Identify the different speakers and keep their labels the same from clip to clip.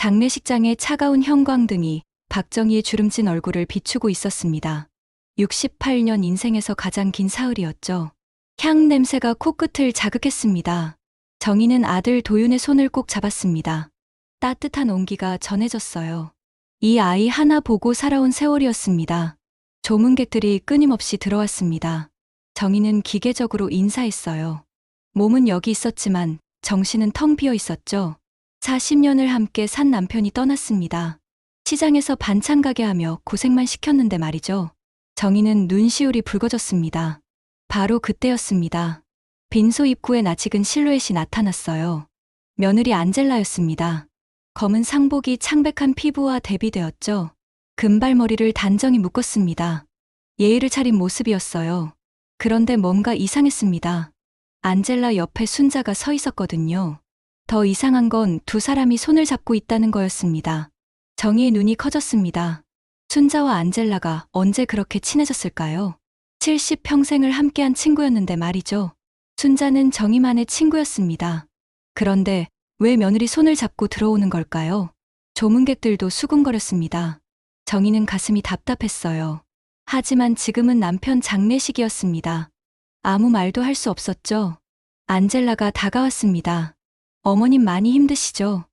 Speaker 1: 장례식장의 차가운 형광등이 박정희의 주름진 얼굴을 비추고 있었습니다. 68년 인생에서 가장 긴 사흘이었죠. 향 냄새가 코끝을 자극했습니다. 정희는 아들 도윤의 손을 꼭 잡았습니다. 따뜻한 온기가 전해졌어요. 이 아이 하나 보고 살아온 세월이었습니다. 조문객들이 끊임없이 들어왔습니다. 정희는 기계적으로 인사했어요. 몸은 여기 있었지만 정신은 텅 비어 있었죠. 40년을 함께 산 남편이 떠났습니다. 시장에서 반찬 가게 하며 고생만 시켰는데 말이죠. 정희는 눈시울이 붉어졌습니다. 바로 그때였습니다. 빈소 입구에 낯익은 실루엣이 나타났어요. 며느리 안젤라였습니다. 검은 상복이 창백한 피부와 대비되었죠. 금발머리를 단정히 묶었습니다. 예의를 차린 모습이었어요. 그런데 뭔가 이상했습니다. 안젤라 옆에 순자가 서 있었거든요. 더 이상한 건 두 사람이 손을 잡고 있다는 거였습니다. 정희의 눈이 커졌습니다. 순자와 안젤라가 언제 그렇게 친해졌을까요? 70평생을 함께한 친구였는데 말이죠. 순자는 정희만의 친구였습니다. 그런데 왜 며느리 손을 잡고 들어오는 걸까요? 조문객들도 수군거렸습니다. 정희는 가슴이 답답했어요. 하지만 지금은 남편 장례식이었습니다. 아무 말도 할 수 없었죠. 안젤라가 다가왔습니다. 어머님 많이 힘드시죠?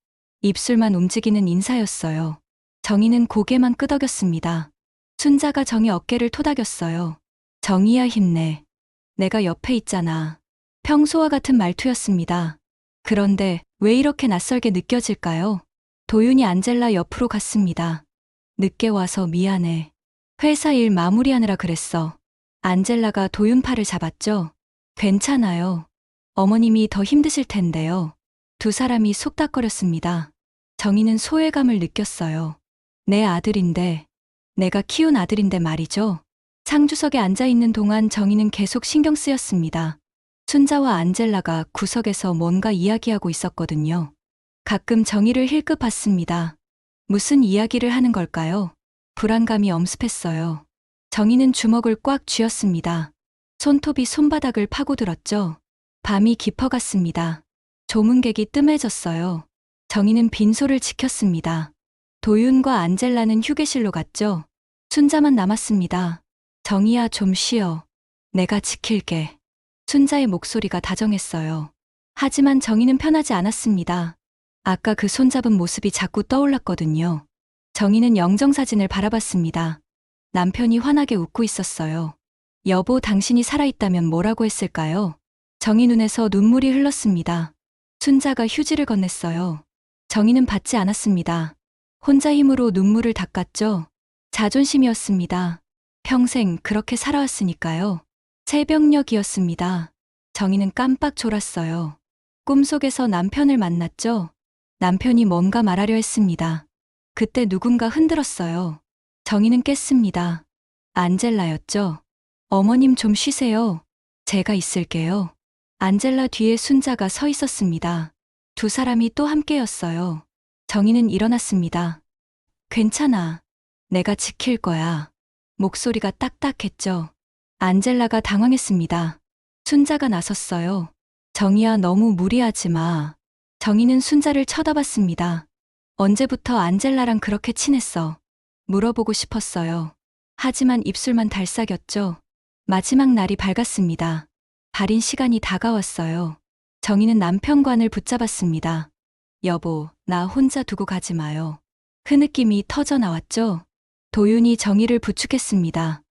Speaker 1: 입술만 움직이는 인사였어요. 정희는 고개만 끄덕였습니다. 순자가 정희 어깨를 토닥였어요. 정희야 힘내. 내가 옆에 있잖아. 평소와 같은 말투였습니다. 그런데 왜 이렇게 낯설게 느껴질까요? 도윤이 안젤라 옆으로 갔습니다. 늦게 와서 미안해. 회사 일 마무리하느라 그랬어. 안젤라가 도윤 팔을 잡았죠. 괜찮아요. 어머님이 더 힘드실 텐데요. 두 사람이 속닥거렸습니다. 정희는 소외감을 느꼈어요. 내 아들인데, 내가 키운 아들인데 말이죠. 상주석에 앉아있는 동안 정희는 계속 신경 쓰였습니다. 순자와 안젤라가 구석에서 뭔가 이야기하고 있었거든요. 가끔 정희를 힐끗 봤습니다. 무슨 이야기를 하는 걸까요? 불안감이 엄습했어요. 정희는 주먹을 꽉 쥐었습니다. 손톱이 손바닥을 파고들었죠. 밤이 깊어갔습니다. 조문객이 뜸해졌어요. 정희는 빈소를 지켰습니다. 도윤과 안젤라는 휴게실로 갔죠. 순자만 남았습니다. 정희야 좀 쉬어. 내가 지킬게. 순자의 목소리가 다정했어요. 하지만 정희는 편하지 않았습니다. 아까 그 손잡은 모습이 자꾸 떠올랐거든요. 정희는 영정사진을 바라봤습니다. 남편이 환하게 웃고 있었어요. 여보 당신이 살아있다면 뭐라고 했을까요? 정희 눈에서 눈물이 흘렀습니다. 순자가 휴지를 건넸어요. 정희는 받지 않았습니다. 혼자 힘으로 눈물을 닦았죠. 자존심이었습니다. 평생 그렇게 살아왔으니까요. 새벽녘이었습니다. 정희는 깜빡 졸았어요. 꿈속에서 남편을 만났죠. 남편이 뭔가 말하려 했습니다. 그때 누군가 흔들었어요. 정희는 깼습니다. 안젤라였죠. 어머님 좀 쉬세요. 제가 있을게요. 안젤라 뒤에 순자가 서 있었습니다. 두 사람이 또 함께였어요. 정희는 일어났습니다. 괜찮아. 내가 지킬 거야. 목소리가 딱딱했죠. 안젤라가 당황했습니다. 순자가 나섰어요. 정희야 너무 무리하지 마. 정희는 순자를 쳐다봤습니다. 언제부터 안젤라랑 그렇게 친했어? 물어보고 싶었어요. 하지만 입술만 달싹였죠. 마지막 날이 밝았습니다. 발인 시간이 다가왔어요. 정희는 남편관을 붙잡았습니다. 여보, 나 혼자 두고 가지 마요. 그 느낌이 터져 나왔죠. 도윤이 정희를 부축했습니다.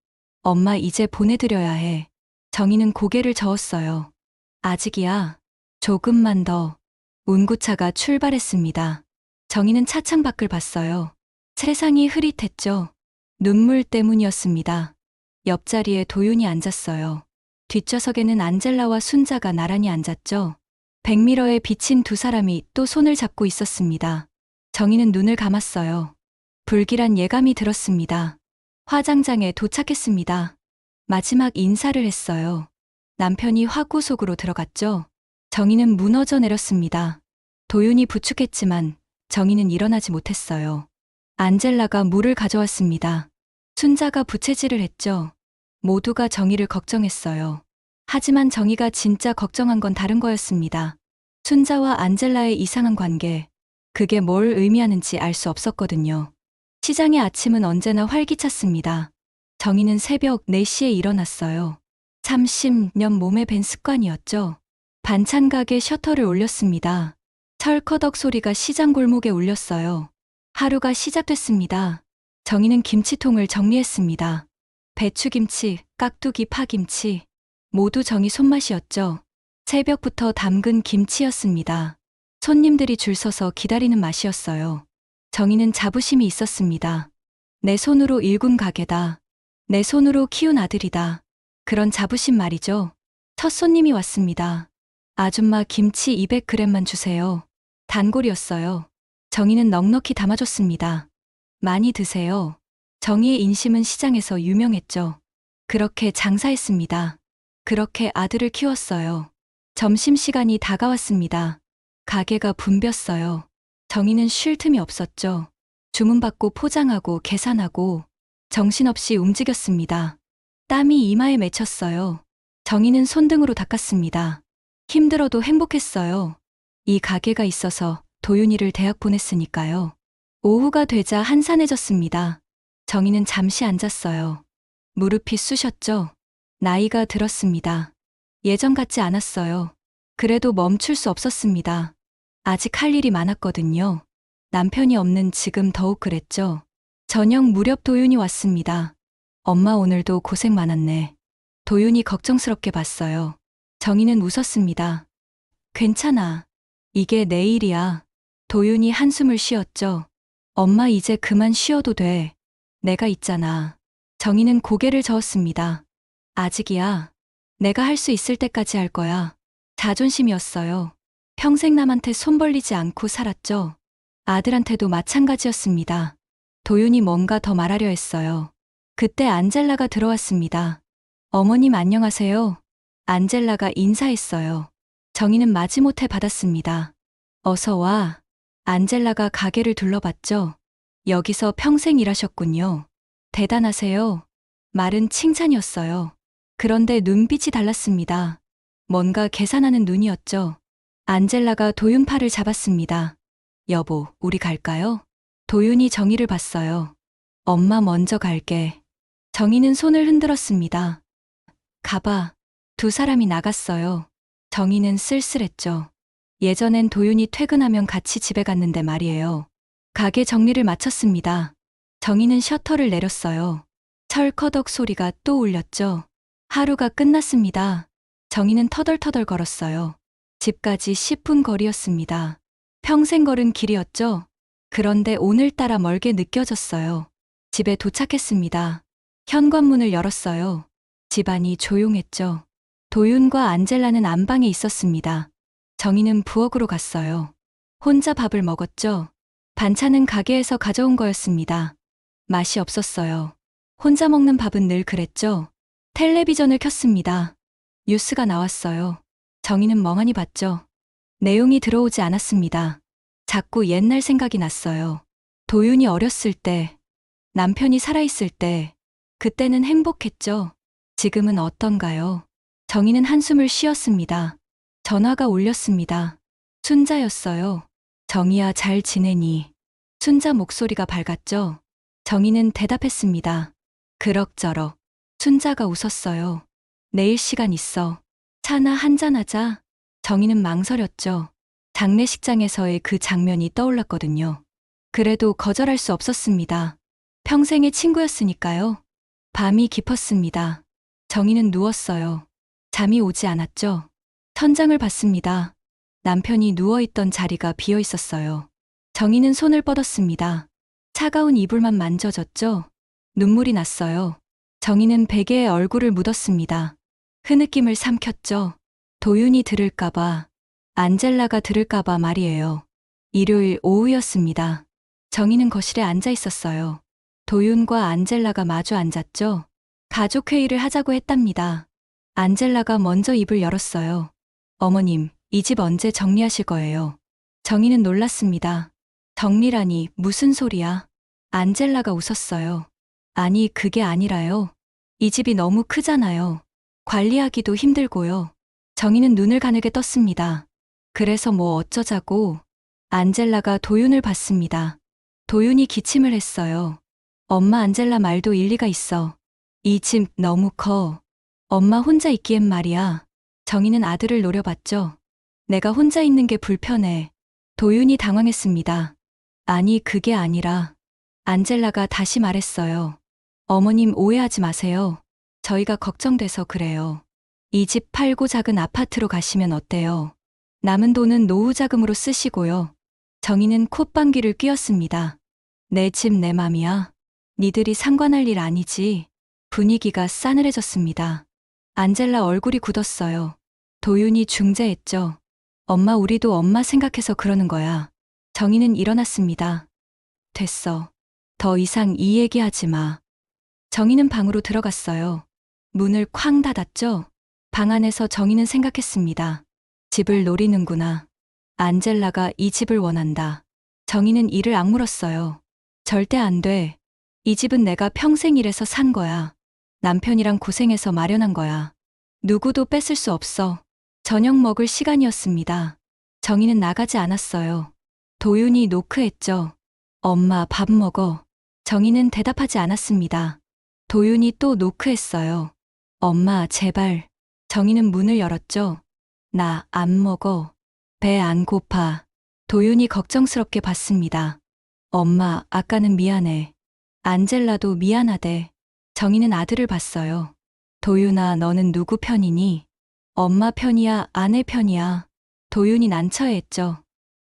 Speaker 1: 엄마 이제 보내드려야 해. 정희는 고개를 저었어요. 아직이야. 조금만 더. 운구차가 출발했습니다. 정희는 차창 밖을 봤어요. 세상이 흐릿했죠. 눈물 때문이었습니다. 옆자리에 도윤이 앉았어요. 뒷좌석에는 안젤라와 순자가 나란히 앉았죠. 백미러에 비친 두 사람이 또 손을 잡고 있었습니다. 정희는 눈을 감았어요. 불길한 예감이 들었습니다. 화장장에 도착했습니다. 마지막 인사를 했어요. 남편이 화구 속으로 들어갔죠. 정희는 무너져 내렸습니다. 도윤이 부축했지만 정희는 일어나지 못했어요. 안젤라가 물을 가져왔습니다. 순자가 부채질을 했죠. 모두가 정희를 걱정했어요. 하지만 정희가 진짜 걱정한 건 다른 거였습니다. 순자와 안젤라의 이상한 관계, 그게 뭘 의미하는지 알 수 없었거든요. 시장의 아침은 언제나 활기찼습니다. 정희는 새벽 4시에 일어났어요. 30년 몸에 밴 습관이었죠. 반찬 가게 셔터를 올렸습니다. 철커덕 소리가 시장 골목에 울렸어요. 하루가 시작됐습니다. 정희는 김치통을 정리했습니다. 배추김치, 깍두기, 파김치 모두 정희 손맛이었죠. 새벽부터 담근 김치였습니다. 손님들이 줄 서서 기다리는 맛이었어요. 정희는 자부심이 있었습니다. 내 손으로 일군 가게다. 내 손으로 키운 아들이다. 그런 자부심 말이죠. 첫 손님이 왔습니다. 아줌마 김치 200g만 주세요. 단골이었어요. 정희는 넉넉히 담아줬습니다. 많이 드세요. 정희의 인심은 시장에서 유명했죠. 그렇게 장사했습니다. 그렇게 아들을 키웠어요. 점심시간이 다가왔습니다. 가게가 붐볐어요. 정희는 쉴 틈이 없었죠. 주문받고 포장하고 계산하고 정신없이 움직였습니다. 땀이 이마에 맺혔어요. 정희는 손등으로 닦았습니다. 힘들어도 행복했어요. 이 가게가 있어서 도윤이를 대학 보냈으니까요. 오후가 되자 한산해졌습니다. 정희는 잠시 앉았어요. 무릎이 쑤셨죠. 나이가 들었습니다. 예전 같지 않았어요. 그래도 멈출 수 없었습니다. 아직 할 일이 많았거든요. 남편이 없는 지금 더욱 그랬죠. 저녁 무렵 도윤이 왔습니다. 엄마 오늘도 고생 많았네. 도윤이 걱정스럽게 봤어요. 정희는 웃었습니다. 괜찮아. 이게 내 일이야. 도윤이 한숨을 쉬었죠. 엄마 이제 그만 쉬어도 돼. 내가 있잖아. 정희는 고개를 저었습니다. 아직이야. 내가 할 수 있을 때까지 할 거야. 자존심이었어요. 평생 남한테 손 벌리지 않고 살았죠. 아들한테도 마찬가지였습니다. 도윤이 뭔가 더 말하려 했어요. 그때 안젤라가 들어왔습니다. 어머님 안녕하세요. 안젤라가 인사했어요. 정희는 마지못해 받았습니다. 어서 와. 안젤라가 가게를 둘러봤죠. 여기서 평생 일하셨군요. 대단하세요. 말은 칭찬이었어요. 그런데 눈빛이 달랐습니다. 뭔가 계산하는 눈이었죠. 안젤라가 도윤 팔을 잡았습니다. 여보, 우리 갈까요? 도윤이 정희를 봤어요. 엄마 먼저 갈게. 정희는 손을 흔들었습니다. 가봐. 두 사람이 나갔어요. 정희는 쓸쓸했죠. 예전엔 도윤이 퇴근하면 같이 집에 갔는데 말이에요. 가게 정리를 마쳤습니다. 정희는 셔터를 내렸어요. 철커덕 소리가 또 울렸죠. 하루가 끝났습니다. 정희는 터덜터덜 걸었어요. 집까지 10분 거리였습니다. 평생 걸은 길이었죠. 그런데 오늘따라 멀게 느껴졌어요. 집에 도착했습니다. 현관문을 열었어요. 집안이 조용했죠. 도윤과 안젤라는 안방에 있었습니다. 정희는 부엌으로 갔어요. 혼자 밥을 먹었죠. 반찬은 가게에서 가져온 거였습니다. 맛이 없었어요. 혼자 먹는 밥은 늘 그랬죠. 텔레비전을 켰습니다. 뉴스가 나왔어요. 정희는 멍하니 봤죠. 내용이 들어오지 않았습니다. 자꾸 옛날 생각이 났어요. 도윤이 어렸을 때, 남편이 살아있을 때, 그때는 행복했죠. 지금은 어떤가요? 정희는 한숨을 쉬었습니다. 전화가 울렸습니다. 순자였어요. 정희야 잘 지내니? 순자 목소리가 밝았죠. 정희는 대답했습니다. 그럭저럭. 순자가 웃었어요. 내일 시간 있어. 차나 한잔하자. 정희는 망설였죠. 장례식장에서의 그 장면이 떠올랐거든요. 그래도 거절할 수 없었습니다. 평생의 친구였으니까요. 밤이 깊었습니다. 정희는 누웠어요. 잠이 오지 않았죠. 천장을 봤습니다. 남편이 누워있던 자리가 비어 있었어요. 정희는 손을 뻗었습니다. 차가운 이불만 만져졌죠. 눈물이 났어요. 정희는 베개에 얼굴을 묻었습니다. 흐느낌을 삼켰죠. 도윤이 들을까봐, 안젤라가 들을까봐 말이에요. 일요일 오후였습니다. 정희는 거실에 앉아 있었어요. 도윤과 안젤라가 마주 앉았죠. 가족회의를 하자고 했답니다. 안젤라가 먼저 입을 열었어요. 어머님, 이 집 언제 정리하실 거예요? 정희는 놀랐습니다. 정리라니 무슨 소리야? 안젤라가 웃었어요. 아니, 그게 아니라요. 이 집이 너무 크잖아요. 관리하기도 힘들고요. 정희는 눈을 가늘게 떴습니다. 그래서 뭐 어쩌자고? 안젤라가 도윤을 봤습니다. 도윤이 기침을 했어요. 엄마, 안젤라 말도 일리가 있어. 이 집 너무 커. 엄마 혼자 있기엔 말이야. 정희는 아들을 노려봤죠. 내가 혼자 있는 게 불편해. 도윤이 당황했습니다. 아니, 그게 아니라. 안젤라가 다시 말했어요. 어머님, 오해하지 마세요. 저희가 걱정돼서 그래요. 이 집 팔고 작은 아파트로 가시면 어때요? 남은 돈은 노후 자금으로 쓰시고요. 정희는 콧방귀를 뀌었습니다. 내 집 내 맘이야. 니들이 상관할 일 아니지. 분위기가 싸늘해졌습니다. 안젤라 얼굴이 굳었어요. 도윤이 중재했죠. 엄마, 우리도 엄마 생각해서 그러는 거야. 정희는 일어났습니다. 됐어. 더 이상 이 얘기하지 마. 정희는 방으로 들어갔어요. 문을 쾅 닫았죠. 방 안에서 정희는 생각했습니다. 집을 노리는구나. 안젤라가 이 집을 원한다. 정희는 이를 악물었어요. 절대 안 돼. 이 집은 내가 평생 일해서 산 거야. 남편이랑 고생해서 마련한 거야. 누구도 뺏을 수 없어. 저녁 먹을 시간이었습니다. 정희는 나가지 않았어요. 도윤이 노크했죠. 엄마, 밥 먹어. 정희는 대답하지 않았습니다. 도윤이 또 노크했어요. 엄마, 제발. 정희는 문을 열었죠. 나 안 먹어. 배 안 고파. 도윤이 걱정스럽게 봤습니다. 엄마, 아까는 미안해. 안젤라도 미안하대. 정희는 아들을 봤어요. 도윤아, 너는 누구 편이니? 엄마 편이야, 아내 편이야? 도윤이 난처해했죠.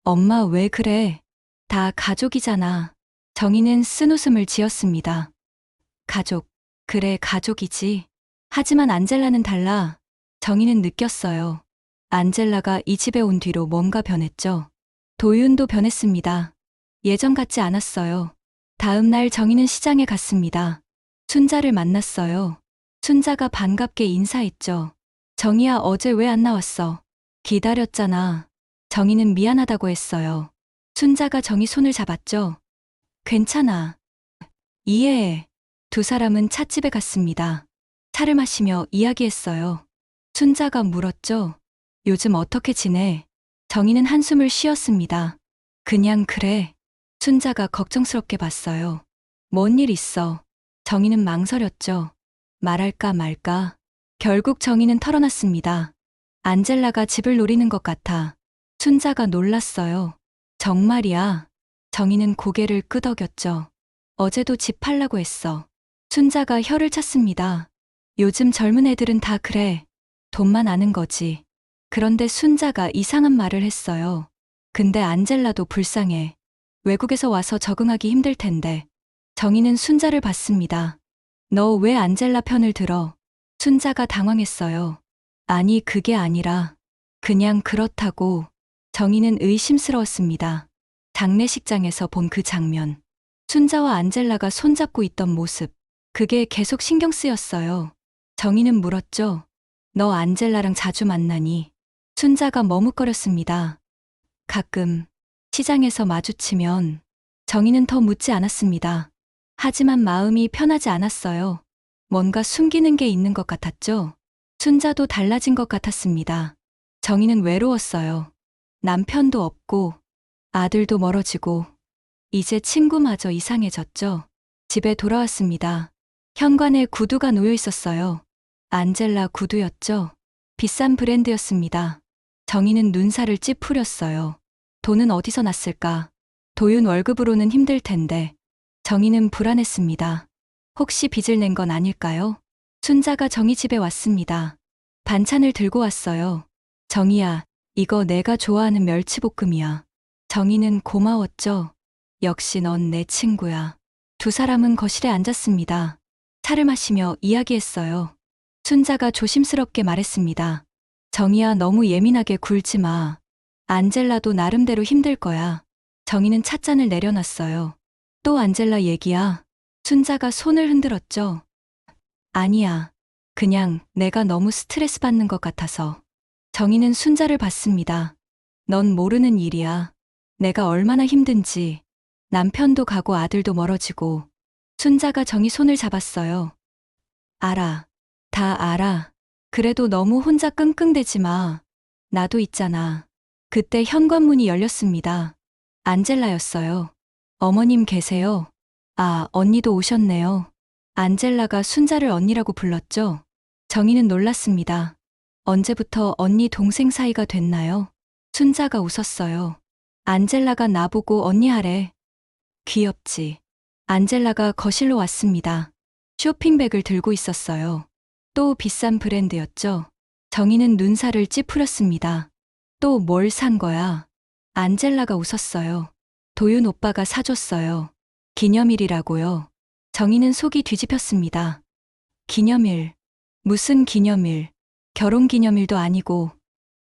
Speaker 1: 엄마, 왜 그래? 다 가족이잖아. 정희는 쓴웃음을 지었습니다. 가족. 그래, 가족이지. 하지만 안젤라는 달라. 정희는 느꼈어요. 안젤라가 이 집에 온 뒤로 뭔가 변했죠. 도윤도 변했습니다. 예전 같지 않았어요. 다음 날 정희는 시장에 갔습니다. 순자를 만났어요. 순자가 반갑게 인사했죠. 정희야, 어제 왜 안 나왔어? 기다렸잖아. 정희는 미안하다고 했어요. 순자가 정희 손을 잡았죠. 괜찮아. 이해해. 두 사람은 찻집에 갔습니다. 차를 마시며 이야기했어요. 순자가 물었죠. 요즘 어떻게 지내? 정희는 한숨을 쉬었습니다. 그냥 그래. 순자가 걱정스럽게 봤어요. 뭔 일 있어? 정희는 망설였죠. 말할까 말까. 결국 정희는 털어놨습니다. 안젤라가 집을 노리는 것 같아. 순자가 놀랐어요. 정말이야. 정희는 고개를 끄덕였죠. 어제도 집 팔라고 했어. 순자가 혀를 찼습니다. 요즘 젊은 애들은 다 그래. 돈만 아는 거지. 그런데 순자가 이상한 말을 했어요. 근데 안젤라도 불쌍해. 외국에서 와서 적응하기 힘들 텐데. 정희는 순자를 봤습니다. 너 왜 안젤라 편을 들어? 순자가 당황했어요. 아니, 그게 아니라 그냥 그렇다고. 정희는 의심스러웠습니다. 장례식장에서 본 그 장면. 순자와 안젤라가 손잡고 있던 모습. 그게 계속 신경 쓰였어요. 정희는 물었죠. 너 안젤라랑 자주 만나니? 순자가 머뭇거렸습니다. 가끔 시장에서 마주치면. 정희는 더 묻지 않았습니다. 하지만 마음이 편하지 않았어요. 뭔가 숨기는 게 있는 것 같았죠. 순자도 달라진 것 같았습니다. 정희는 외로웠어요. 남편도 없고 아들도 멀어지고 이제 친구마저 이상해졌죠. 집에 돌아왔습니다. 현관에 구두가 놓여 있었어요. 안젤라 구두였죠. 비싼 브랜드였습니다. 정희는 눈살을 찌푸렸어요. 돈은 어디서 났을까? 도윤 월급으로는 힘들 텐데. 정희는 불안했습니다. 혹시 빚을 낸 건 아닐까요? 순자가 정희 집에 왔습니다. 반찬을 들고 왔어요. 정희야, 이거 내가 좋아하는 멸치볶음이야. 정희는 고마웠죠. 역시 넌 내 친구야. 두 사람은 거실에 앉았습니다. 차를 마시며 이야기했어요. 순자가 조심스럽게 말했습니다. 정희야, 너무 예민하게 굴지 마. 안젤라도 나름대로 힘들 거야. 정희는 찻잔을 내려놨어요. 또 안젤라 얘기야. 순자가 손을 흔들었죠. 아니야. 그냥 내가 너무 스트레스 받는 것 같아서. 정희는 순자를 봤습니다. 넌 모르는 일이야. 내가 얼마나 힘든지. 남편도 가고 아들도 멀어지고. 순자가 정희 손을 잡았어요. 알아. 다 알아. 그래도 너무 혼자 끙끙대지 마. 나도 있잖아. 그때 현관문이 열렸습니다. 안젤라였어요. 어머님 계세요? 아, 언니도 오셨네요. 안젤라가 순자를 언니라고 불렀죠. 정희는 놀랐습니다. 언제부터 언니 동생 사이가 됐나요? 순자가 웃었어요. 안젤라가 나보고 언니 하래. 귀엽지. 안젤라가 거실로 왔습니다. 쇼핑백을 들고 있었어요. 또 비싼 브랜드였죠. 정희는 눈살을 찌푸렸습니다. 또 뭘 산 거야? 안젤라가 웃었어요. 도윤 오빠가 사줬어요. 기념일이라고요. 정희는 속이 뒤집혔습니다. 기념일. 무슨 기념일. 결혼 기념일도 아니고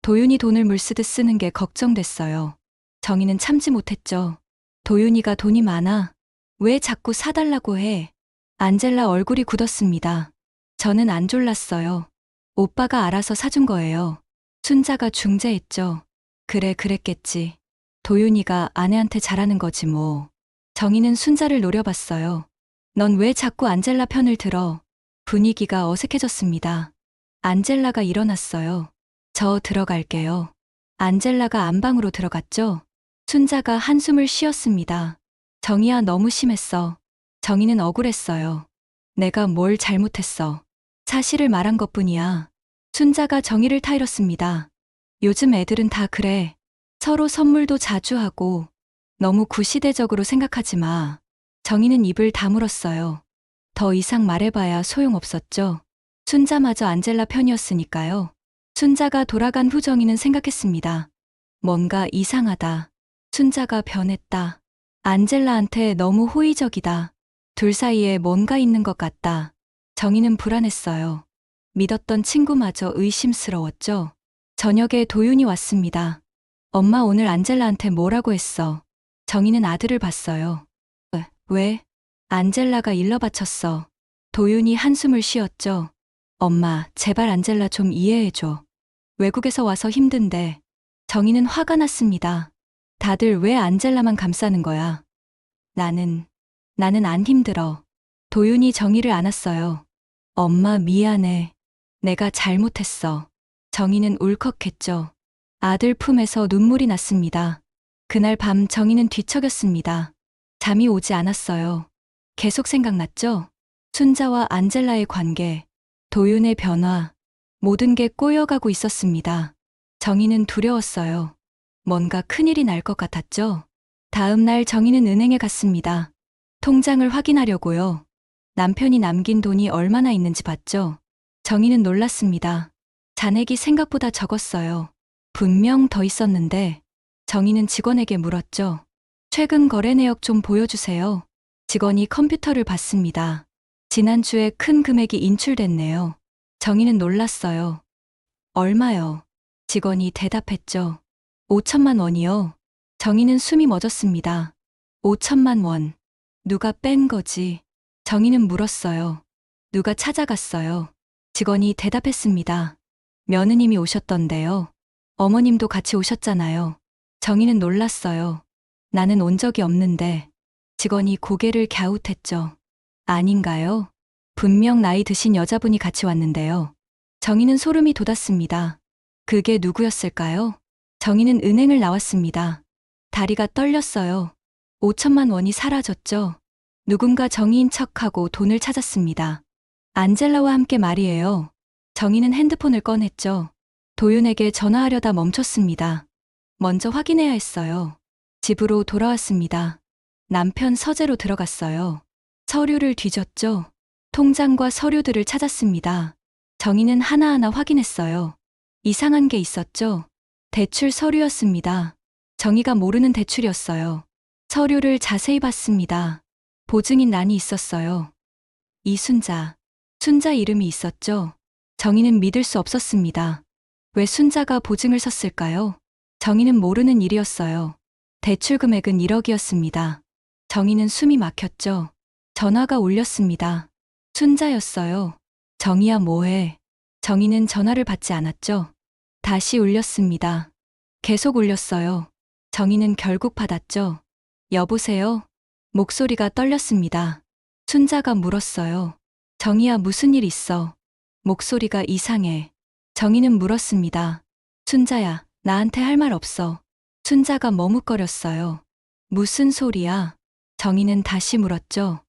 Speaker 1: 도윤이 돈을 물쓰듯 쓰는 게 걱정됐어요. 정희는 참지 못했죠. 도윤이가 돈이 많아. 왜 자꾸 사달라고 해? 안젤라 얼굴이 굳었습니다. 저는 안 졸랐어요. 오빠가 알아서 사준 거예요. 순자가 중재했죠. 그래, 그랬겠지. 도윤이가 아내한테 잘하는 거지 뭐. 정희는 순자를 노려봤어요. 넌 왜 자꾸 안젤라 편을 들어? 분위기가 어색해졌습니다. 안젤라가 일어났어요. 저 들어갈게요. 안젤라가 안방으로 들어갔죠. 순자가 한숨을 쉬었습니다. 정희야, 너무 심했어. 정희는 억울했어요. 내가 뭘 잘못했어. 사실을 말한 것뿐이야. 순자가 정희를 타일렀습니다. 요즘 애들은 다 그래. 서로 선물도 자주 하고 너무 구시대적으로 생각하지 마. 정희는 입을 다물었어요. 더 이상 말해봐야 소용없었죠. 순자마저 안젤라 편이었으니까요. 순자가 돌아간 후 정희는 생각했습니다. 뭔가 이상하다. 순자가 변했다. 안젤라한테 너무 호의적이다. 둘 사이에 뭔가 있는 것 같다. 정희는 불안했어요. 믿었던 친구마저 의심스러웠죠. 저녁에 도윤이 왔습니다. 엄마 오늘 안젤라한테 뭐라고 했어? 정희는 아들을 봤어요. 왜? 안젤라가 일러바쳤어. 도윤이 한숨을 쉬었죠. 엄마, 제발 안젤라 좀 이해해줘. 외국에서 와서 힘든데. 정희는 화가 났습니다. 다들 왜 안젤라만 감싸는 거야? 나는 안 힘들어. 도윤이 정희를 안았어요. 엄마 미안해. 내가 잘못했어. 정희는 울컥했죠. 아들 품에서 눈물이 났습니다. 그날 밤 정희는 뒤척였습니다. 잠이 오지 않았어요. 계속 생각났죠? 순자와 안젤라의 관계, 도윤의 변화, 모든 게 꼬여가고 있었습니다. 정희는 두려웠어요. 뭔가 큰일이 날 것 같았죠? 다음 날 정희는 은행에 갔습니다. 통장을 확인하려고요. 남편이 남긴 돈이 얼마나 있는지 봤죠? 정희는 놀랐습니다. 잔액이 생각보다 적었어요. 분명 더 있었는데 정희는 직원에게 물었죠. 최근 거래 내역 좀 보여주세요. 직원이 컴퓨터를 봤습니다. 지난주에 큰 금액이 인출됐네요. 정희는 놀랐어요. 얼마요? 직원이 대답했죠. 5천만 원이요. 정희는 숨이 멎었습니다. 5천만 원. 누가 뺀 거지? 정희는 물었어요. 누가 찾아갔어요? 직원이 대답했습니다. 며느님이 오셨던데요. 어머님도 같이 오셨잖아요. 정희는 놀랐어요. 나는 온 적이 없는데. 직원이 고개를 갸웃했죠. 아닌가요? 분명 나이 드신 여자분이 같이 왔는데요. 정희는 소름이 돋았습니다. 그게 누구였을까요? 정희는 은행을 나왔습니다. 다리가 떨렸어요. 5천만 원이 사라졌죠. 누군가 정희인 척하고 돈을 찾았습니다. 안젤라와 함께 말이에요. 정희는 핸드폰을 꺼냈죠. 도윤에게 전화하려다 멈췄습니다. 먼저 확인해야 했어요. 집으로 돌아왔습니다. 남편 서재로 들어갔어요. 서류를 뒤졌죠. 통장과 서류들을 찾았습니다. 정희는 하나하나 확인했어요. 이상한 게 있었죠. 대출 서류였습니다. 정희가 모르는 대출이었어요. 서류를 자세히 봤습니다. 보증인 란이 있었어요. 이순자. 순자 이름이 있었죠. 정희는 믿을 수 없었습니다. 왜 순자가 보증을 섰을까요? 정희는 모르는 일이었어요. 대출 금액은 1억이었습니다. 정희는 숨이 막혔죠. 전화가 울렸습니다. 순자였어요. 정희야 뭐해? 정희는 전화를 받지 않았죠. 다시 울렸습니다. 계속 울렸어요. 정희는 결국 받았죠. 여보세요? 목소리가 떨렸습니다. 순자가 물었어요. 정희야 무슨 일 있어? 목소리가 이상해. 정희는 물었습니다. 순자야, 나한테 할 말 없어. 순자가 머뭇거렸어요. 무슨 소리야? 정희는 다시 물었죠.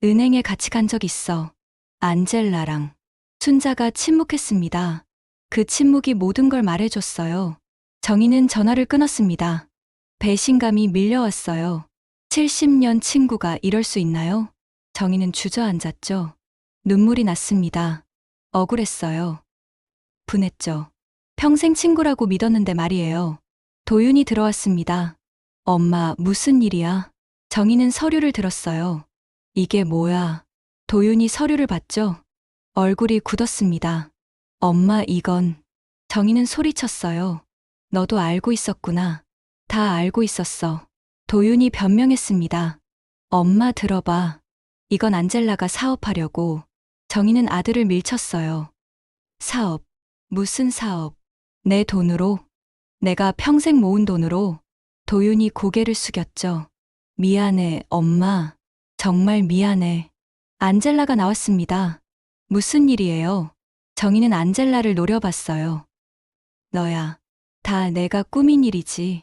Speaker 1: 은행에 같이 간 적 있어. 안젤라랑. 순자가 침묵했습니다. 그 침묵이 모든 걸 말해줬어요. 정희는 전화를 끊었습니다. 배신감이 밀려왔어요. 70년 친구가 이럴 수 있나요? 정희는 주저앉았죠. 눈물이 났습니다. 억울했어요. 분했죠. 평생 친구라고 믿었는데 말이에요. 도윤이 들어왔습니다. 엄마, 무슨 일이야? 정희는 서류를 들었어요. 이게 뭐야? 도윤이 서류를 봤죠? 얼굴이 굳었습니다. 엄마, 이건. 정희는 소리쳤어요. 너도 알고 있었구나. 다 알고 있었어. 도윤이 변명했습니다. 엄마, 들어봐. 이건 안젤라가 사업하려고. 정희는 아들을 밀쳤어요. 사업. 무슨 사업? 내 돈으로? 내가 평생 모은 돈으로? 도윤이 고개를 숙였죠. 미안해, 엄마. 정말 미안해. 안젤라가 나왔습니다. 무슨 일이에요? 정희는 안젤라를 노려봤어요. 너야. 다 내가 꾸민 일이지.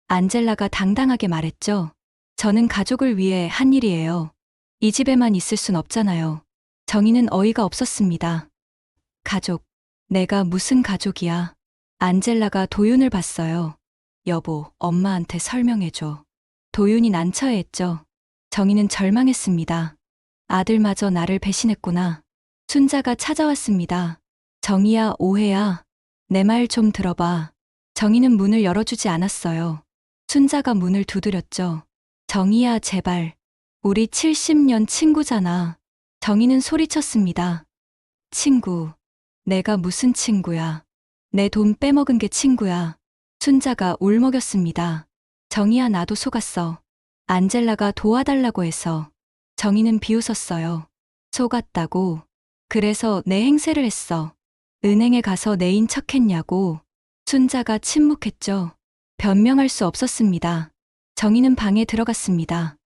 Speaker 1: 안젤라가 당당하게 말했죠. 저는 가족을 위해 한 일이에요. 이 집에만 있을 순 없잖아요. 정희는 어이가 없었습니다. 가족. 내가 무슨 가족이야. 안젤라가 도윤을 봤어요. 여보, 엄마한테 설명해줘. 도윤이 난처해했죠. 정희는 절망했습니다. 아들마저 나를 배신했구나. 순자가 찾아왔습니다. 정희야, 오해야. 내 말 좀 들어봐. 정희는 문을 열어주지 않았어요. 순자가 문을 두드렸죠. 정희야, 제발. 우리 70년 친구잖아. 정희는 소리쳤습니다. 친구. 내가 무슨 친구야. 내 돈 빼먹은 게 친구야. 순자가 울먹였습니다. 정희야, 나도 속았어. 안젤라가 도와달라고 해서. 정희는 비웃었어요. 속았다고. 그래서 내 행세를 했어. 은행에 가서 내인 척했냐고. 순자가 침묵했죠. 변명할 수 없었습니다. 정희는 방에 들어갔습니다.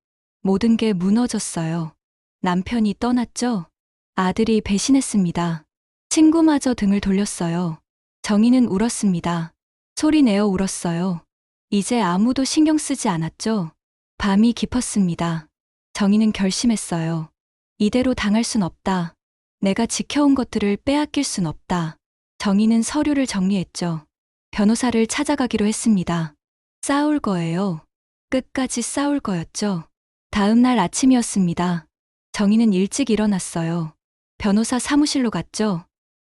Speaker 1: 모든 게 무너졌어요. 남편이 떠났죠. 아들이 배신했습니다. 친구마저 등을 돌렸어요. 정희는 울었습니다. 소리 내어 울었어요. 이제 아무도 신경 쓰지 않았죠. 밤이 깊었습니다. 정희는 결심했어요. 이대로 당할 순 없다. 내가 지켜온 것들을 빼앗길 순 없다. 정희는 서류를 정리했죠. 변호사를 찾아가기로 했습니다. 싸울 거예요. 끝까지 싸울 거였죠. 다음 날 아침이었습니다. 정희는 일찍 일어났어요. 변호사 사무실로 갔죠.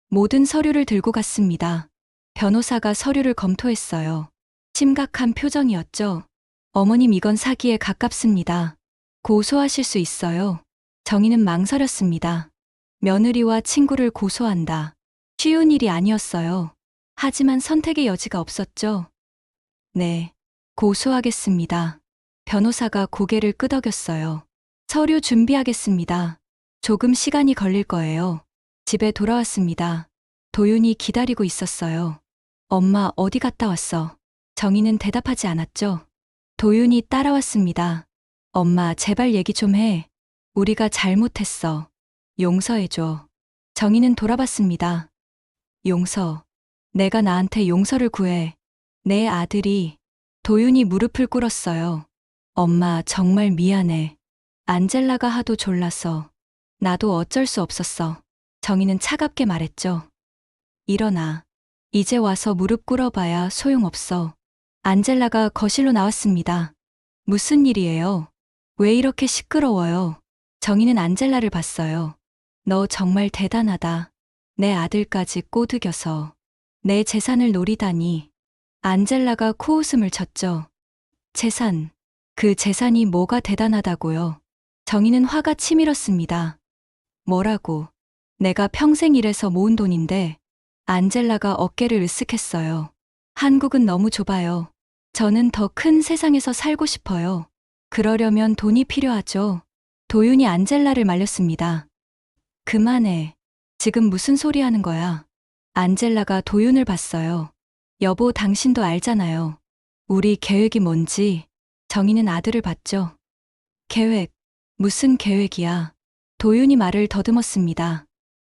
Speaker 1: 모든 서류를 들고 갔습니다. 변호사가 서류를 검토했어요. 심각한 표정이었죠. 어머님, 이건 사기에 가깝습니다. 고소하실 수 있어요. 정희는 망설였습니다. 며느리와 친구를 고소한다. 쉬운 일이 아니었어요. 하지만 선택의 여지가 없었죠. 네, 고소하겠습니다. 변호사가 고개를 끄덕였어요. 서류 준비하겠습니다. 조금 시간이 걸릴 거예요. 집에 돌아왔습니다. 도윤이 기다리고 있었어요. 엄마, 어디 갔다 왔어? 정희는 대답하지 않았죠. 도윤이 따라왔습니다. 엄마, 제발 얘기 좀 해. 우리가 잘못했어. 용서해줘. 정희는 돌아봤습니다. 용서. 내가 나한테 용서를 구해. 내 아들이. 도윤이 무릎을 꿇었어요. 엄마, 정말 미안해. 안젤라가 하도 졸라서. 나도 어쩔 수 없었어. 정희는 차갑게 말했죠. 일어나. 이제 와서 무릎 꿇어봐야 소용없어. 안젤라가 거실로 나왔습니다. 무슨 일이에요? 왜 이렇게 시끄러워요? 정희는 안젤라를 봤어요. 너 정말 대단하다. 내 아들까지 꼬드겨서. 내 재산을 노리다니. 안젤라가 코웃음을 쳤죠. 재산. 그 재산이 뭐가 대단하다고요? 정희는 화가 치밀었습니다. 뭐라고? 내가 평생 일해서 모은 돈인데. 안젤라가 어깨를 으쓱했어요. 한국은 너무 좁아요. 저는 더 큰 세상에서 살고 싶어요. 그러려면 돈이 필요하죠. 도윤이 안젤라를 말렸습니다. 그만해. 지금 무슨 소리 하는 거야? 안젤라가 도윤을 봤어요. 여보, 당신도 알잖아요. 우리 계획이 뭔지. 정희는 아들을 봤죠. 계획. 무슨 계획이야? 도윤이 말을 더듬었습니다.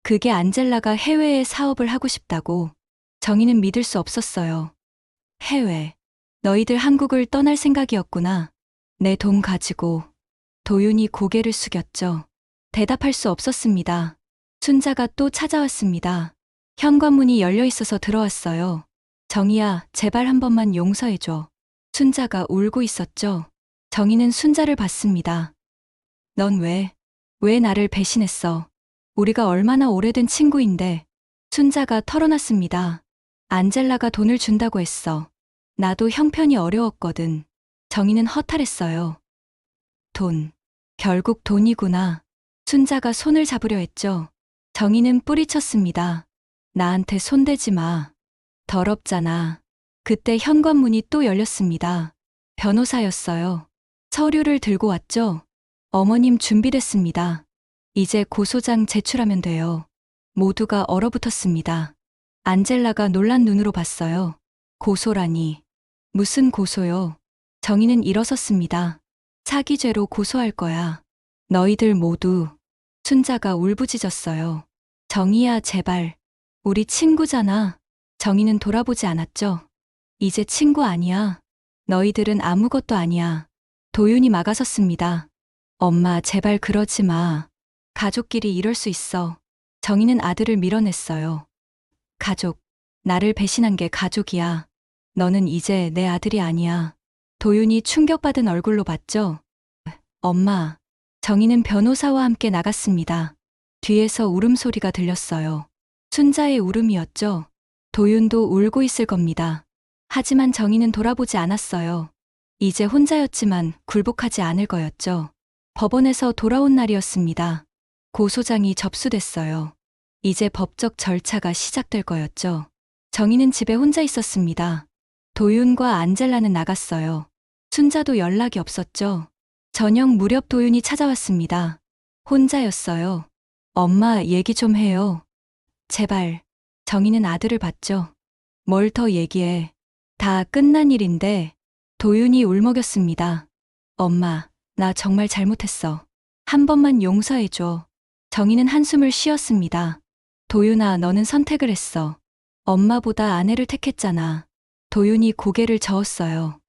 Speaker 1: 그게 안젤라가 해외에 사업을 하고 싶다고. 정희는 믿을 수 없었어요. 해외. 너희들 한국을 떠날 생각이었구나. 내 돈 가지고. 도윤이 고개를 숙였죠. 대답할 수 없었습니다. 순자가 또 찾아왔습니다. 현관문이 열려 있어서 들어왔어요. 정희야, 제발 한 번만 용서해줘. 순자가 울고 있었죠. 정희는 순자를 봤습니다. 넌 왜 나를 배신했어? 우리가 얼마나 오래된 친구인데. 순자가 털어놨습니다. 안젤라가 돈을 준다고 했어. 나도 형편이 어려웠거든. 정희는 허탈했어요. 돈. 결국 돈이구나. 순자가 손을 잡으려 했죠. 정희는 뿌리쳤습니다. 나한테 손대지 마. 더럽잖아. 그때 현관문이 또 열렸습니다. 변호사였어요. 서류를 들고 왔죠. 어머님 준비됐습니다. 이제 고소장 제출하면 돼요. 모두가 얼어붙었습니다. 안젤라가 놀란 눈으로 봤어요. 고소라니. 무슨 고소요? 정희는 일어섰습니다. 사기죄로 고소할 거야. 너희들 모두. 순자가 울부짖었어요. 정희야, 제발. 우리 친구잖아. 정희는 돌아보지 않았죠. 이제 친구 아니야. 너희들은 아무것도 아니야. 도윤이 막아섰습니다. 엄마, 제발 그러지 마. 가족끼리 이럴 수 있어. 정희는 아들을 밀어냈어요. 가족. 나를 배신한 게 가족이야. 너는 이제 내 아들이 아니야. 도윤이 충격받은 얼굴로 봤죠. 엄마. 정희는 변호사와 함께 나갔습니다. 뒤에서 울음소리가 들렸어요. 순자의 울음이었죠. 도윤도 울고 있을 겁니다. 하지만 정희는 돌아보지 않았어요. 이제 혼자였지만 굴복하지 않을 거였죠. 법원에서 돌아온 날이었습니다. 고소장이 접수됐어요. 이제 법적 절차가 시작될 거였죠. 정희는 집에 혼자 있었습니다. 도윤과 안젤라는 나갔어요. 순자도 연락이 없었죠. 저녁 무렵 도윤이 찾아왔습니다. 혼자였어요. 엄마, 얘기 좀 해요. 제발. 정희는 아들을 봤죠. 뭘 더 얘기해. 다 끝난 일인데. 도윤이 울먹였습니다. 엄마, 나 정말 잘못했어. 한 번만 용서해줘. 정희는 한숨을 쉬었습니다. 도윤아, 너는 선택을 했어. 엄마보다 아내를 택했잖아. 도윤이 고개를 저었어요.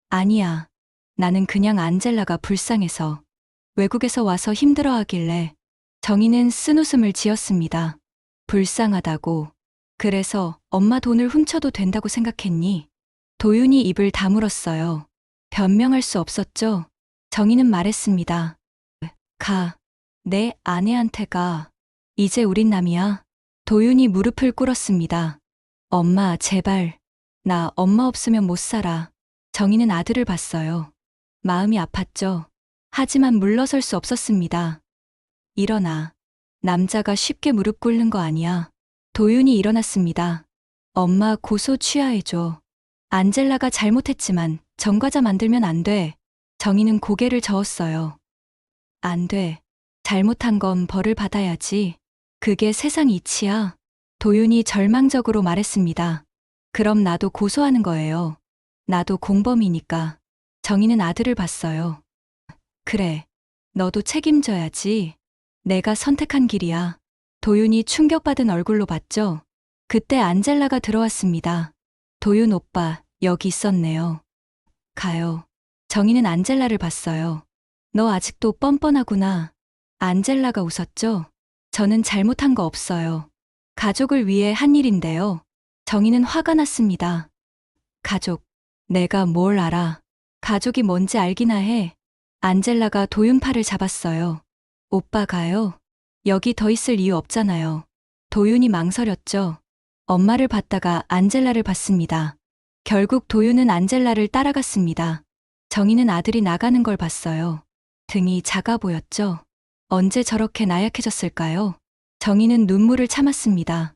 Speaker 1: 아니야. 나는 그냥 안젤라가 불쌍해서. 외국에서 와서 힘들어하길래. 정희는 쓴웃음을 지었습니다. 불쌍하다고. 그래서 엄마 돈을 훔쳐도 된다고 생각했니? 도윤이 입을 다물었어요. 변명할 수 없었죠. 정희는 말했습니다. 가. 내 아내한테 가. 이제 우린 남이야. 도윤이 무릎을 꿇었습니다. 엄마, 제발. 나 엄마 없으면 못 살아. 정희는 아들을 봤어요. 마음이 아팠죠. 하지만 물러설 수 없었습니다. 일어나. 남자가 쉽게 무릎 꿇는 거 아니야. 도윤이 일어났습니다. 엄마, 고소 취하해줘. 안젤라가 잘못했지만 전과자 만들면 안 돼. 정희는 고개를 저었어요. 안 돼. 잘못한 건 벌을 받아야지. 그게 세상 이치야. 도윤이 절망적으로 말했습니다. 그럼 나도 고소하는 거예요. 나도 공범이니까. 정희는 아들을 봤어요. 그래. 너도 책임져야지. 내가 선택한 길이야. 도윤이 충격받은 얼굴로 봤죠. 그때 안젤라가 들어왔습니다. 도윤 오빠, 여기 있었네요. 가요. 정희는 안젤라를 봤어요. 너 아직도 뻔뻔하구나. 안젤라가 웃었죠. 저는 잘못한 거 없어요. 가족을 위해 한 일인데요. 정희는 화가 났습니다. 가족. 내가 뭘 알아. 가족이 뭔지 알기나 해. 안젤라가 도윤 팔을 잡았어요. 오빠 가요. 여기 더 있을 이유 없잖아요. 도윤이 망설였죠. 엄마를 봤다가 안젤라를 봤습니다. 결국 도윤은 안젤라를 따라갔습니다. 정희는 아들이 나가는 걸 봤어요. 등이 작아 보였죠. 언제 저렇게 나약해졌을까요? 정희는 눈물을 참았습니다.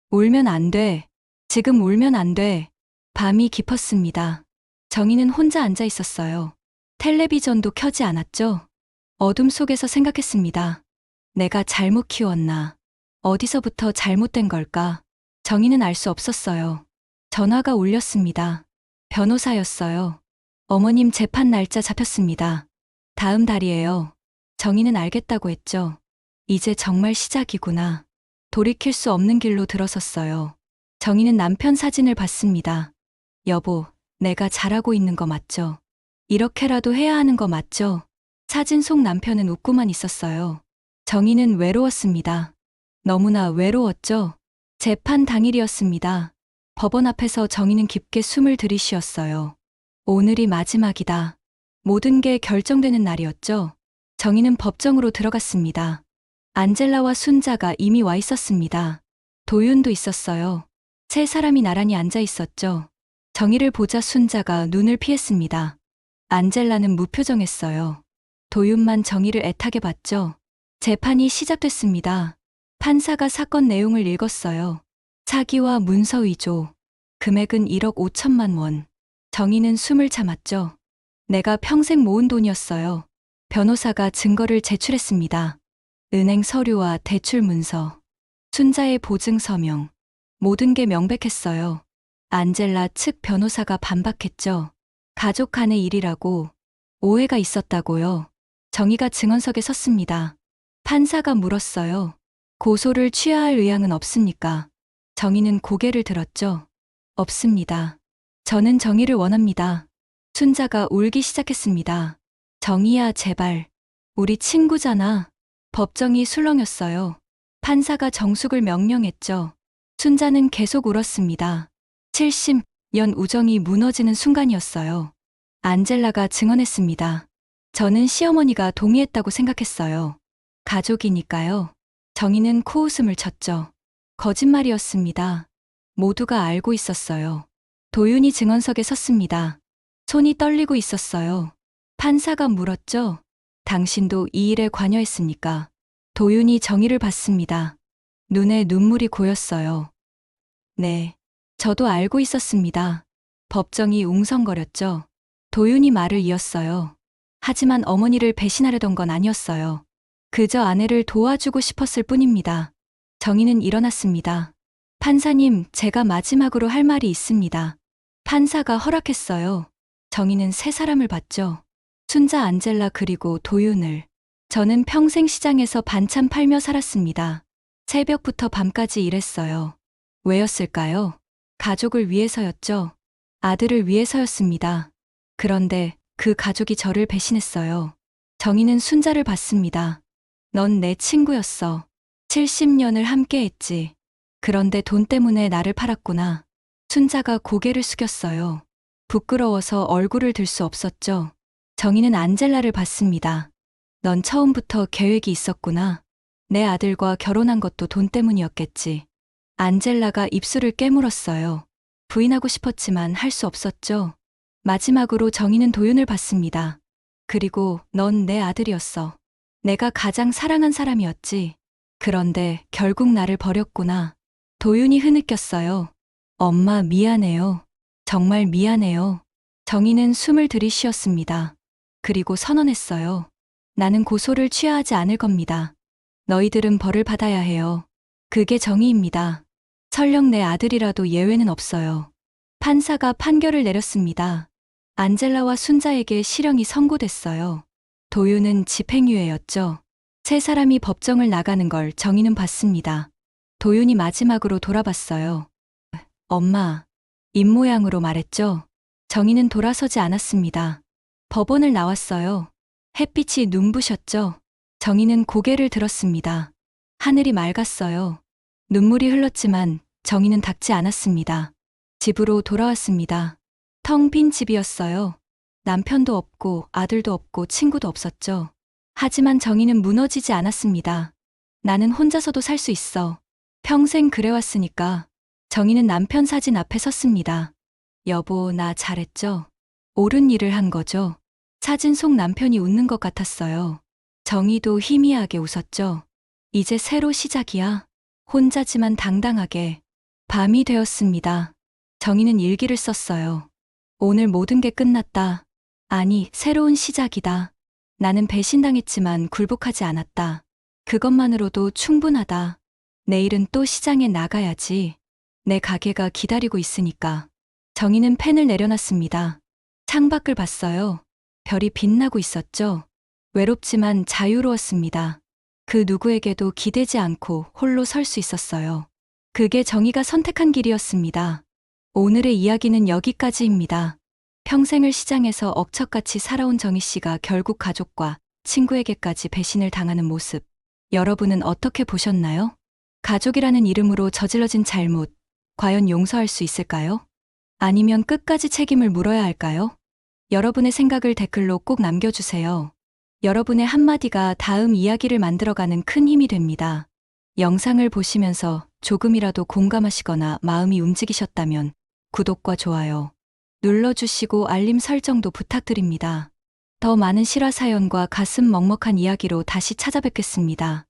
Speaker 1: 울면 안 돼. 지금 울면 안 돼. 밤이 깊었습니다. 정희는 혼자 앉아 있었어요. 텔레비전도 켜지 않았죠. 어둠 속에서 생각했습니다. 내가 잘못 키웠나? 어디서부터 잘못된 걸까? 정희는 알 수 없었어요. 전화가 울렸습니다. 변호사였어요. 어머님 재판 날짜 잡혔습니다. 다음 달이에요. 정희는 알겠다고 했죠. 이제 정말 시작이구나. 돌이킬 수 없는 길로 들어섰어요. 정희는 남편 사진을 봤습니다. 여보, 내가 잘하고 있는 거 맞죠? 이렇게라도 해야 하는 거 맞죠? 사진 속 남편은 웃고만 있었어요. 정희는 외로웠습니다. 너무나 외로웠죠? 재판 당일이었습니다. 법원 앞에서 정희는 깊게 숨을 들이쉬었어요. 오늘이 마지막이다. 모든 게 결정되는 날이었죠. 정희는 법정으로 들어갔습니다. 안젤라와 순자가 이미 와 있었습니다. 도윤도 있었어요. 세 사람이 나란히 앉아 있었죠. 정희를 보자 순자가 눈을 피했습니다. 안젤라는 무표정했어요. 도윤만 정희를 애타게 봤죠. 재판이 시작됐습니다. 판사가 사건 내용을 읽었어요. 사기와 문서 위조. 금액은 1억 5천만 원. 정희는 숨을 참았죠. 내가 평생 모은 돈이었어요. 변호사가 증거를 제출했습니다. 은행 서류와 대출 문서, 순자의 보증 서명. 모든 게 명백했어요. 안젤라 측 변호사가 반박했죠. 가족 간의 일이라고. 오해가 있었다고요. 정희가 증언석에 섰습니다. 판사가 물었어요. 고소를 취하할 의향은 없습니까? 정희는 고개를 들었죠. 없습니다. 저는 정의를 원합니다. 순자가 울기 시작했습니다. 정희야, 제발. 우리 친구잖아. 법정이 술렁였어요. 판사가 정숙을 명령했죠. 순자는 계속 울었습니다. 70년 우정이 무너지는 순간이었어요. 안젤라가 증언했습니다. 저는 시어머니가 동의했다고 생각했어요. 가족이니까요. 정희는 코웃음을 쳤죠. 거짓말이었습니다. 모두가 알고 있었어요. 도윤이 증언석에 섰습니다. 손이 떨리고 있었어요. 판사가 물었죠. 당신도 이 일에 관여했습니까? 도윤이 정희를 봤습니다. 눈에 눈물이 고였어요. 네, 저도 알고 있었습니다. 법정이 웅성거렸죠. 도윤이 말을 이었어요. 하지만 어머니를 배신하려던 건 아니었어요. 그저 아내를 도와주고 싶었을 뿐입니다. 정희는 일어났습니다. 판사님, 제가 마지막으로 할 말이 있습니다. 판사가 허락했어요. 정희는 세 사람을 봤죠. 순자, 안젤라 그리고 도윤을. 저는 평생 시장에서 반찬 팔며 살았습니다. 새벽부터 밤까지 일했어요. 왜였을까요? 가족을 위해서였죠. 아들을 위해서였습니다. 그런데 그 가족이 저를 배신했어요. 정희는 순자를 봤습니다. 넌 내 친구였어. 70년을 함께했지. 그런데 돈 때문에 나를 팔았구나. 순자가 고개를 숙였어요. 부끄러워서 얼굴을 들 수 없었죠. 정희는 안젤라를 봤습니다. 넌 처음부터 계획이 있었구나. 내 아들과 결혼한 것도 돈 때문이었겠지. 안젤라가 입술을 깨물었어요. 부인하고 싶었지만 할 수 없었죠. 마지막으로 정희는 도윤을 봤습니다. 그리고 넌 내 아들이었어. 내가 가장 사랑한 사람이었지. 그런데 결국 나를 버렸구나. 도윤이 흐느꼈어요. 엄마, 미안해요. 정말 미안해요. 정희는 숨을 들이쉬었습니다. 그리고 선언했어요. 나는 고소를 취하하지 않을 겁니다. 너희들은 벌을 받아야 해요. 그게 정의입니다. 설령 내 아들이라도 예외는 없어요. 판사가 판결을 내렸습니다. 안젤라와 순자에게 실형이 선고됐어요. 도윤은 집행유예였죠. 세 사람이 법정을 나가는 걸 정희는 봤습니다. 도윤이 마지막으로 돌아봤어요. 엄마, 입모양으로 말했죠. 정희는 돌아서지 않았습니다. 법원을 나왔어요. 햇빛이 눈부셨죠. 정희는 고개를 들었습니다. 하늘이 맑았어요. 눈물이 흘렀지만 정희는 닦지 않았습니다. 집으로 돌아왔습니다. 텅 빈 집이었어요. 남편도 없고 아들도 없고 친구도 없었죠. 하지만 정희는 무너지지 않았습니다. 나는 혼자서도 살 수 있어. 평생 그래왔으니까. 정희는 남편 사진 앞에 섰습니다. 여보, 나 잘했죠? 옳은 일을 한 거죠. 사진 속 남편이 웃는 것 같았어요. 정희도 희미하게 웃었죠. 이제 새로 시작이야. 혼자지만 당당하게. 밤이 되었습니다. 정희는 일기를 썼어요. 오늘 모든 게 끝났다. 아니, 새로운 시작이다. 나는 배신당했지만 굴복하지 않았다. 그것만으로도 충분하다. 내일은 또 시장에 나가야지. 내 가게가 기다리고 있으니까. 정희는 펜을 내려놨습니다. 창밖을 봤어요. 별이 빛나고 있었죠. 외롭지만 자유로웠습니다. 그 누구에게도 기대지 않고 홀로 설 수 있었어요. 그게 정희가 선택한 길이었습니다. 오늘의 이야기는 여기까지입니다. 평생을 시장에서 억척같이 살아온 정희 씨가 결국 가족과 친구에게까지 배신을 당하는 모습. 여러분은 어떻게 보셨나요? 가족이라는 이름으로 저질러진 잘못, 과연 용서할 수 있을까요? 아니면 끝까지 책임을 물어야 할까요? 여러분의 생각을 댓글로 꼭 남겨주세요. 여러분의 한마디가 다음 이야기를 만들어가는 큰 힘이 됩니다. 영상을 보시면서 조금이라도 공감하시거나 마음이 움직이셨다면 구독과 좋아요 눌러주시고 알림 설정도 부탁드립니다. 더 많은 실화 사연과 가슴 먹먹한 이야기로 다시 찾아뵙겠습니다.